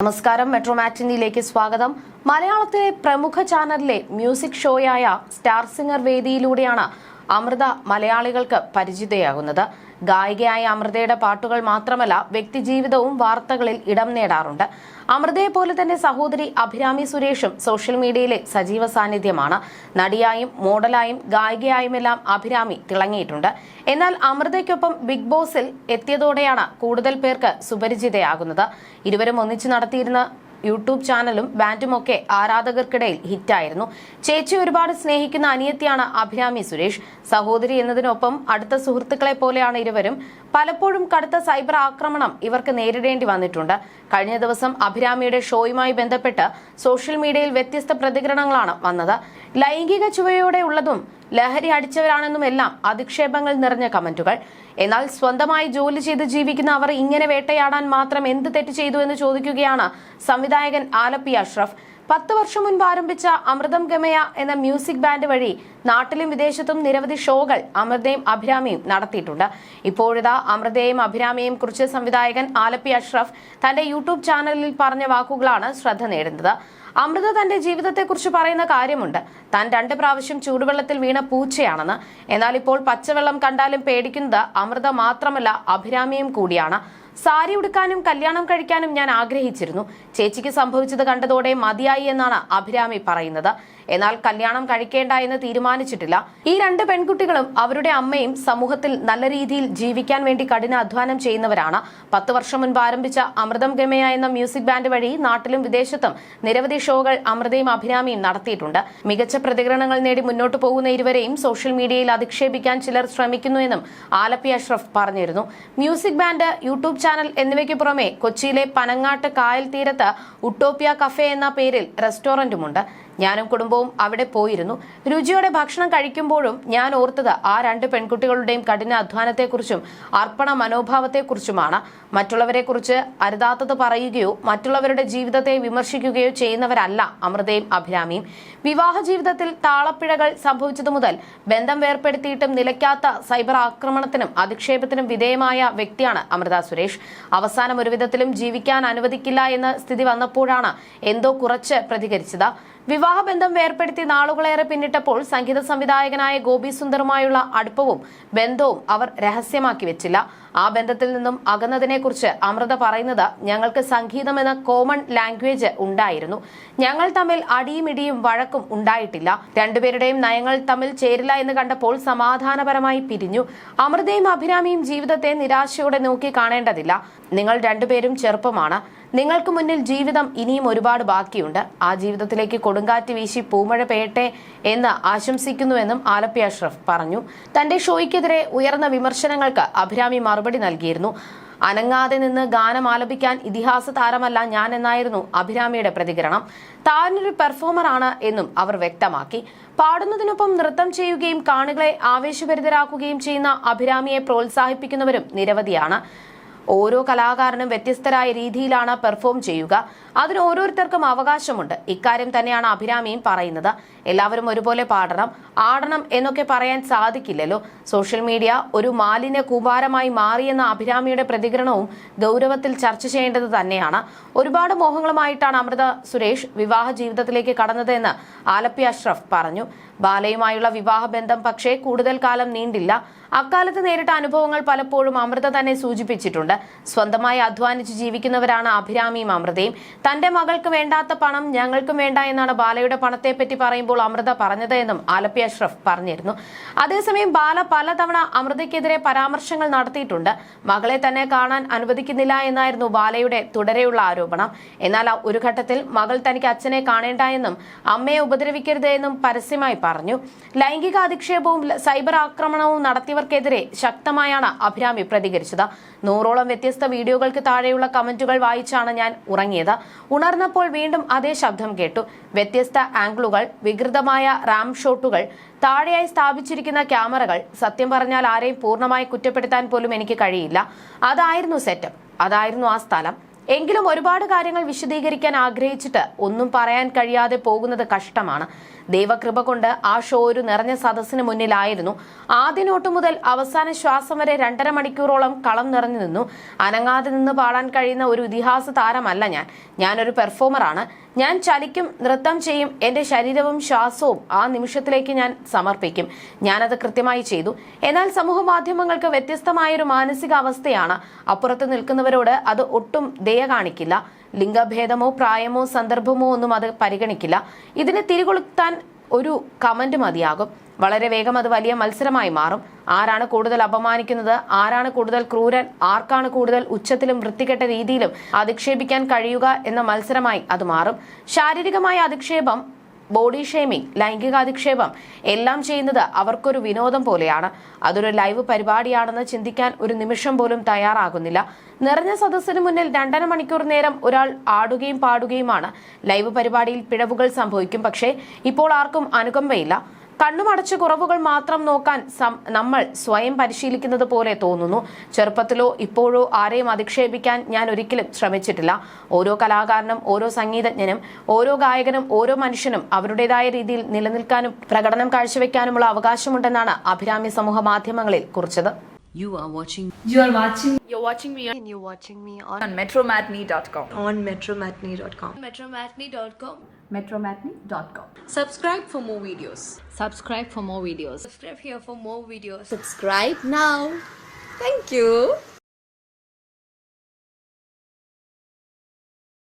നമസ്കാരം, മെട്രോ മാറ്റിനിയിലേക്ക് സ്വാഗതം. മലയാളത്തിലെ പ്രമുഖ ചാനലിലെ മ്യൂസിക് ഷോയായ സ്റ്റാർ സിംഗർ വേദിയിലൂടെയാണ് അമൃത മലയാളികൾക്ക് പരിചിതയാകുന്നത്. ഗായികയായ അമൃതയുടെ പാട്ടുകൾ മാത്രമല്ല, വ്യക്തിജീവിതവും വാർത്തകളിൽ ഇടം നേടാറുണ്ട്. അമൃതയെ പോലെ തന്നെ സഹോദരി അഭിരാമി സുരേഷും സോഷ്യൽ മീഡിയയിലെ സജീവ സാന്നിധ്യമാണ്. നടിയായും മോഡലായും ഗായികയായുമെല്ലാം അഭിരാമി തിളങ്ങിയിട്ടുണ്ട്. എന്നാൽ അമൃതയ്ക്കൊപ്പം ബിഗ് ബോസിൽ എത്തിയതോടെയാണ് കൂടുതൽ പേർക്ക് സുപരിചിതയാകുന്നത്. ഇരുവരും ഒന്നിച്ചു നടത്തിയിരുന്ന യൂട്യൂബ് ചാനലും ബാൻഡുമൊക്കെ ആരാധകർക്കിടയിൽ ഹിറ്റായിരുന്നു. ചേച്ചി ഒരുപാട് സ്നേഹിക്കുന്ന അനിയത്തിയാണ് അഭിരാമി സുരേഷ്. സഹോദരി എന്നതിനൊപ്പം അടുത്ത സുഹൃത്തുക്കളെ പോലെയാണ് ഇരുവരും. പലപ്പോഴും കടുത്ത സൈബർ ആക്രമണം ഇവർക്ക് നേരിടേണ്ടി വന്നിട്ടുണ്ട്. കഴിഞ്ഞ ദിവസം അഭിരാമിയുടെ ഷോയുമായി ബന്ധപ്പെട്ട് സോഷ്യൽ മീഡിയയിൽ വ്യത്യസ്ത പ്രതികരണങ്ങളാണ് വന്നത്. ലൈംഗിക ചുവയോടെ ഉള്ളതും ലഹരി അടിച്ചവരാണെന്നുമെല്ലാം അധിക്ഷേപങ്ങൾ നിറഞ്ഞ കമന്റുകൾ. എന്നാൽ സ്വന്തമായി ജോലി ചെയ്ത് ജീവിക്കുന്ന അവർ ഇങ്ങനെ വേട്ടയാടാൻ മാത്രം എന്ത് തെറ്റ് ചെയ്തു എന്ന് ചോദിക്കുകയാണ് സംവിധായകൻ ആലപ്പി അഷ്റഫ്. 10 വർഷം മുൻപ് ആരംഭിച്ച അമൃതം ഗമയ എന്ന മ്യൂസിക് ബാൻഡ് വഴി നാട്ടിലും വിദേശത്തും നിരവധി ഷോകൾ അമൃതയും അഭിരാമിയും നടത്തിയിട്ടുണ്ട്. ഇപ്പോഴിതാ അമൃതയെയും അഭിരാമിയെയും കുറിച്ച് സംവിധായകൻ ആലപ്പി അഷ്റഫ് തന്റെ യൂട്യൂബ് ചാനലിൽ പറഞ്ഞ വാക്കുകളാണ് ശ്രദ്ധ നേടുന്നത്. അമൃത തന്റെ ജീവിതത്തെക്കുറിച്ച് പറയുന്ന കാര്യമുണ്ട്. താൻ 2 പ്രാവശ്യം ചൂടുവെള്ളത്തിൽ വീണ പൂച്ചയാണെന്ന്. എന്നാൽ ഇപ്പോൾ പച്ചവെള്ളം കണ്ടാലും പേടിക്കുന്നത് അമൃത മാത്രമല്ല, അഭിരാമിയും കൂടിയാണ്. സാരി ഉടുക്കാനും കല്യാണം കഴിക്കാനും ഞാൻ ആഗ്രഹിച്ചിരുന്നു. ചേച്ചിക്ക് സംഭവിച്ചത് കണ്ടതോടെ മതിയായി എന്നാണ് അഭിരാമി പറയുന്നത്. എന്നാൽ കല്യാണം കഴിക്കേണ്ട എന്ന് തീരുമാനിച്ചിട്ടില്ല. ഈ 2 പെൺകുട്ടികളും അവരുടെ അമ്മയും സമൂഹത്തിൽ നല്ല രീതിയിൽ ജീവിക്കാൻ വേണ്ടി കഠിനാധ്വാനം ചെയ്യുന്നവരാണ്. 10 വർഷം മുൻപ് ആരംഭിച്ച അമൃതം ഗമയ എന്ന മ്യൂസിക് ബാൻഡ് വഴി നാട്ടിലും വിദേശത്തും നിരവധി ഷോകൾ അമൃതയും അഭിരാമിയും നടത്തിയിട്ടുണ്ട്. മികച്ച പ്രതികരണങ്ങൾ നേടി മുന്നോട്ട് പോകുന്ന ഇരുവരെയും സോഷ്യൽ മീഡിയയിൽ അധിക്ഷേപിക്കാൻ ചിലർ ശ്രമിക്കുന്നുവെന്നും ആലപ്പി അഷ്റഫ് പറഞ്ഞിരുന്നു. മ്യൂസിക് ബാൻഡ്, യൂട്യൂബ് ചാനൽ എന്നിവയ്ക്ക് പുറമെ കൊച്ചിയിലെ പനങ്ങാട്ട് കായൽ തീരത്ത് ഉട്ടോപ്യ കഫേ എന്ന പേരിൽ റെസ്റ്റോറന്റുമുണ്ട്. ഞാനും കുടുംബവും അവിടെ പോയിരുന്നു. രുചിയോടെ ഭക്ഷണം കഴിക്കുമ്പോഴും ഞാൻ ഓർത്തത് ആ 2 പെൺകുട്ടികളുടെയും കഠിന അധ്വാനത്തെക്കുറിച്ചും അർപ്പണ മനോഭാവത്തെക്കുറിച്ചുമാണ്. മറ്റുള്ളവരെക്കുറിച്ച് അരുതാത്തത് പറയുകയോ മറ്റുള്ളവരുടെ ജീവിതത്തെ വിമർശിക്കുകയോ ചെയ്യുന്നവരല്ല അമൃതയും അഭിരാമിയും. വിവാഹ ജീവിതത്തിൽ താളപ്പിഴകൾ സംഭവിച്ചതു മുതൽ ബന്ധം വേർപ്പെടുത്തിയിട്ടും നിലയ്ക്കാത്ത സൈബർ ആക്രമണത്തിനും അധിക്ഷേപത്തിനും വിധേയമായ വ്യക്തിയാണ് അമൃത സുരേഷ്. അവസാനം ഒരു വിധത്തിലും ജീവിക്കാൻ അനുവദിക്കില്ല എന്ന സ്ഥിതി വന്നപ്പോഴാണ് എന്തോ കുറച്ച് പ്രതികരിച്ചത്. വിവാഹബന്ധം വേർപ്പെടുത്തി നാളുകളേറെ പിന്നിട്ടപ്പോൾ സംഗീത സംവിധായകനായ ഗോപി സുന്ദറുമായുള്ള അടുപ്പവും ബന്ധവും അവർ രഹസ്യമാക്കി വെച്ചില്ല. ആ ബന്ധത്തിൽ നിന്നും അകന്നതിനെക്കുറിച്ച് അമൃത പറയുന്നത്, ഞങ്ങൾക്ക് സംഗീതം എന്ന കോമൺ ലാംഗ്വേജ് ഉണ്ടായിരുന്നു. ഞങ്ങൾ തമ്മിൽ അടിയും ഇടിയും വഴക്കും ഉണ്ടായിട്ടില്ല. 2 പേരുടെയും നയങ്ങൾ തമ്മിൽ ചേരില്ല എന്ന് കണ്ടപ്പോൾ സമാധാനപരമായി പിരിഞ്ഞു. അമൃതയും അഭിരാമിയും ജീവിതത്തെ നിരാശയോടെ നോക്കി കാണേണ്ടതില്ല. നിങ്ങൾ 2 പേരും ചെറുപ്പമാണ്. നിങ്ങൾക്ക് മുന്നിൽ ജീവിതം ഇനിയും ഒരുപാട് ബാക്കിയുണ്ട്. ആ ജീവിതത്തിലേക്ക് കൊടുങ്കാറ്റ് വീശി പൂമഴ പെയ്യട്ടെ എന്ന് ആശംസിക്കുന്നുവെന്നും ആലപ്പി അഷ്റഫ് പറഞ്ഞു. തന്റെ ഷോയ്ക്കെതിരെ ഉയർന്ന വിമർശനങ്ങൾക്ക് അഭിരാമി മറുപടി നൽകിയിരുന്നു. അനങ്ങാതെ നിന്ന് ഗാനം ആലപിക്കാൻ ഇതിഹാസ താരമല്ല ഞാൻ എന്നായിരുന്നു അഭിരാമിയുടെ പ്രതികരണം. താനൊരു പെർഫോമറാണ് എന്നും അവർ വ്യക്തമാക്കി. പാടുന്നതിനൊപ്പം നൃത്തം ചെയ്യുകയും കാണികളെ ആവേശഭരിതരാക്കുകയും ചെയ്യുന്ന അഭിരാമിയെ പ്രോത്സാഹിപ്പിക്കുന്നവരും നിരവധിയാണ്. ഓരോ കലാകാരനും വ്യത്യസ്തരായ രീതിയിലാണ് പെർഫോം ചെയ്യുക. അതിന് ഓരോരുത്തർക്കും അവകാശമുണ്ട്. ഇക്കാര്യം തന്നെയാണ് അഭിരാമിയും പറയുന്നത്. എല്ലാവരും ഒരുപോലെ പാടണം, ആടണം എന്നൊക്കെ പറയാൻ സാധിക്കില്ലല്ലോ. സോഷ്യൽ മീഡിയ ഒരു മാലിന്യ കൂമ്പാരമായി മാറിയെന്ന അഭിരാമിയുടെ പ്രതികരണവും ഗൗരവത്തിൽ ചർച്ച ചെയ്യേണ്ടത് തന്നെയാണ്. ഒരുപാട് മോഹങ്ങളുമായിട്ടാണ് അമൃത സുരേഷ് വിവാഹ ജീവിതത്തിലേക്ക് കടന്നതെന്ന് ആലപ്പി അഷ്റഫ് പറഞ്ഞു. ബാലയുമായുള്ള വിവാഹബന്ധം പക്ഷേ കൂടുതൽ കാലം നീണ്ടില്ല. അക്കാലത്ത് നേരിട്ട അനുഭവങ്ങൾ പലപ്പോഴും അമൃത തന്നെ സൂചിപ്പിച്ചിട്ടുണ്ട്. സ്വന്തമായി അധ്വാനിച്ച് ജീവിക്കുന്നവരാണ് അഭിരാമിയും അമൃതയും. തന്റെ മകൾക്ക് വേണ്ടാത്ത പണം ഞങ്ങൾക്കും വേണ്ട എന്നാണ് ബാലയുടെ പണത്തെപ്പറ്റി പറയുമ്പോൾ അമൃത പറഞ്ഞത് എന്നും ആലപ്പി അഷ്റഫ് പറഞ്ഞിരുന്നു. അതേസമയം ബാല പലതവണ അമൃതയ്ക്കെതിരെ പരാമർശങ്ങൾ നടത്തിയിട്ടുണ്ട്. മകളെ തന്നെ കാണാൻ അനുവദിക്കുന്നില്ല എന്നായിരുന്നു ബാലയുടെ തുടരെയുള്ള ആരോപണം. എന്നാൽ ഒരു ഘട്ടത്തിൽ മകൾ തനിക്ക് അച്ഛനെ കാണേണ്ട എന്നും അമ്മയെ ഉപദ്രവിക്കരുത് എന്നും പരസ്യമായി പറഞ്ഞു. ലൈംഗിക അധിക്ഷേപവും സൈബർ ആക്രമണവും നടത്തിയവർക്കെതിരെ ശക്തമായാണ് അഭിരാമി പ്രതികരിച്ചത്. 100ഓളം വ്യത്യസ്ത വീഡിയോകൾക്ക് താഴെയുള്ള കമന്റുകൾ വായിച്ചാണ് ഞാൻ ഉറങ്ങിയത്. ഉണർന്നപ്പോൾ വീണ്ടും അതേ ശബ്ദം കേട്ടു. വ്യത്യസ്ത ആംഗിളുകൾ, വികൃതമായ റാം ഷോട്ടുകൾ, താഴെയായി സ്ഥാപിച്ചിരിക്കുന്ന ക്യാമറകൾ. സത്യം പറഞ്ഞാൽ ആരെയും പൂർണ്ണമായി കുറ്റപ്പെടുത്താൻ പോലും എനിക്ക് കഴിയില്ല. അതായിരുന്നു സെറ്റപ്പ്, അതായിരുന്നു ആ സ്ഥലം. എങ്കിലും ഒരുപാട് കാര്യങ്ങൾ വിശദീകരിക്കാൻ ആഗ്രഹിച്ചിട്ട് ഒന്നും പറയാൻ കഴിയാതെ പോകുന്നത് കഷ്ടമാണ്. ദൈവകൃപ കൊണ്ട് ആ ഷോ ഒരു നിറഞ്ഞ സദസ്സിന് മുന്നിലായിരുന്നു. ആദ്യ നോട്ട് മുതൽ അവസാന ശ്വാസം വരെ 2.5 മണിക്കൂറോളം കളം നിറഞ്ഞു നിന്നു. അനങ്ങാതെ നിന്ന് പാടാൻ കഴിയുന്ന ഒരു ഇതിഹാസ താരമല്ല ഞാനൊരു പെർഫോമറാണ്. ഞാൻ ചലിക്കും, നൃത്തം ചെയ്യും. എന്റെ ശരീരവും ശ്വാസവും ആ നിമിഷത്തിലേക്ക് ഞാൻ സമർപ്പിക്കും. ഞാനത് കൃത്യമായി ചെയ്തു. എന്നാൽ സമൂഹ മാധ്യമങ്ങൾക്ക് വ്യത്യസ്തമായൊരു മാനസികാവസ്ഥയാണ്. അപ്പുറത്ത് നിൽക്കുന്നവരോട് അത് ഒട്ടും ദയ കാണിക്കില്ല. ലിംഗഭേദമോ പ്രായമോ സന്ദർഭമോ ഒന്നും അത് പരിഗണിക്കില്ല. ഇതിനെ തിരികൊളുത്താൻ ഒരു കമന്റ് മതിയാകും. വളരെ വേഗം അത് വലിയ മത്സരമായി മാറും. ആരാണ് കൂടുതൽ അപമാനിക്കുന്നത്, ആരാണ് കൂടുതൽ ക്രൂരൻ, ആർക്കാണ് കൂടുതൽ ഉച്ചത്തിലും വൃത്തികെട്ട രീതിയിലും അധിക്ഷേപിക്കാൻ കഴിയുക എന്ന മത്സരമായി അത് മാറും. ശാരീരികമായ അധിക്ഷേപം, ബോഡി ഷേമിംഗ്, ലൈംഗിക അധിക്ഷേപം എല്ലാം ചെയ്യുന്നത് അവർക്കൊരു വിനോദം പോലെയാണ്. അതൊരു ലൈവ് പരിപാടിയാണെന്ന് ചിന്തിക്കാൻ ഒരു നിമിഷം പോലും തയ്യാറാകുന്നില്ല. നിറഞ്ഞ സദസ്സിന് മുന്നിൽ 2.5 മണിക്കൂർ നേരം ഒരാൾ ആടുകയും പാടുകയുമാണ്. ലൈവ് പരിപാടിയിൽ പിഴവുകൾ സംഭവിക്കും. പക്ഷേ ഇപ്പോൾ ആർക്കും അനുകമ്പയില്ല. കണ്ണുമടച്ച് കുറവുകൾ മാത്രം നോക്കാൻ നമ്മൾ സ്വയം പരിശീലിക്കുന്നത് പോലെ തോന്നുന്നു. ചെറുപ്പത്തിലോ ഇപ്പോഴോ ആരെയും അധിക്ഷേപിക്കാൻ ഞാൻ ഒരിക്കലും ശ്രമിച്ചിട്ടില്ല. ഓരോ കലാകാരനും, ഓരോ സംഗീതജ്ഞനും, ഓരോ ഗായകനും, ഓരോ മനുഷ്യനും അവരുടേതായ രീതിയിൽ നിലനിൽക്കാനും പ്രകടനം കാഴ്ചവെക്കാനുമുള്ള അവകാശമുണ്ടെന്നാണ് അഭിരാമി സമൂഹ മാധ്യമങ്ങളിൽ കുറിച്ചത്. You're watching me on metromatney.com. on metromatney.com. metromatney.com. Subscribe for more videos. Subscribe for more videos. Subscribe here for more videos. Subscribe now. Thank you.